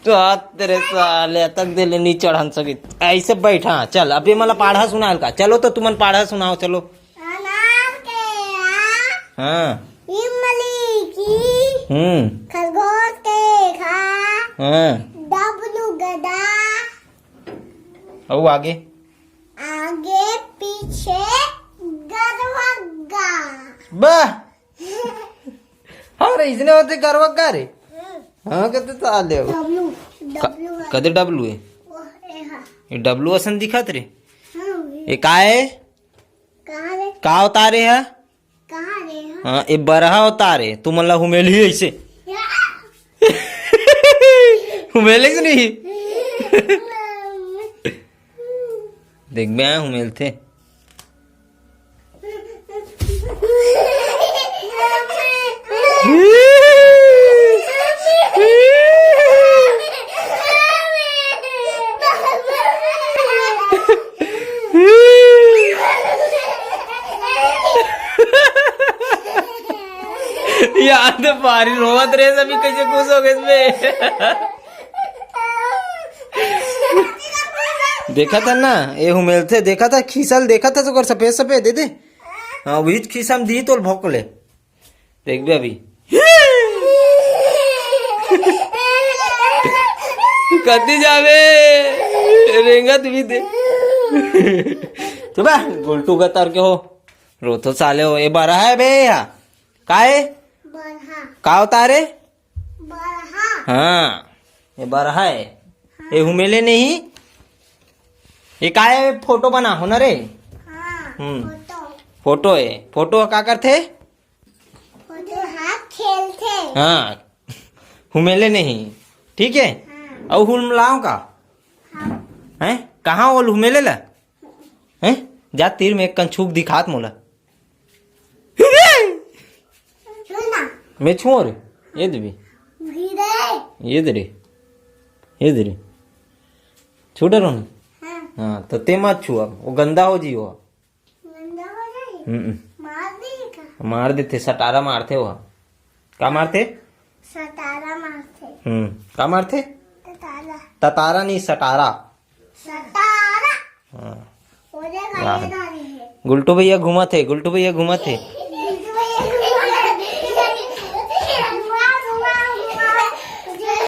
तो तेरे साले तक दिले नहीं चढ़न सकी ऐसे बैठा। चल अभी मला पाढ़ा सुनाल का। चलो तो तुमन पाढ़ा सुनाओ चलो। हाँ खरगोश के खा हाँ डब्लू गधा और आगे आगे पीछे गरवग्गा। बा हाँ रे इसने होते गरवग्गा रे। हाँ कहते साले हो डब्लू डब्लू कदे डब्लू है ये डब्लू असन दिखत रे। हाँ ये का है कहाँ रे का उतारे है। कहाँ रे हाँ ये बरहा उतारे तू मतलब हुमेल ही ऐसे हुमेले से नहीं देख मैं हुमेल थे। यार तो बारी रोवत रहे सभी कैसे खुश हो गए इसमें। देखा था ना ये हुमेल थे देखा था खीसल देखा था तो सफेद सफेद दे दे। हाँ बीच खीसम दी तो भोकले देख भी अभी कदी जावे रेंगत भी दे। तो बा गुलटू का तर के हो रो तो साले हो ये बरा है बे या का है बरहा का उतारे। बरहा हाँ ये बरहा है ये हुमेले नहीं ये का है फोटो बना हो ना रे। हाँ फोटो फोटो है फोटो का करते फोटो हाथ खेलते। हाँ हुमेले नहीं ठीक है। और हुल लाओ का हैं कहाँ वो हुमेले ला हैं जा तीर में एक कंछूक दिखात मोला सुना मैं छू रे ये देवी धीरे ये दे रे छूट रहो ना। हाँ हाँ तो ते मत छू अब वो गंदा हो जी वो गंदा हो जाए मार देगा मार देते सटारा मारते वो का मारते सतारा मारते का मारते ताला ततारा नहीं सटारा। सतारा हाँ हो जाएगा ये गाड़ी है गुलटू भैया घुमा थे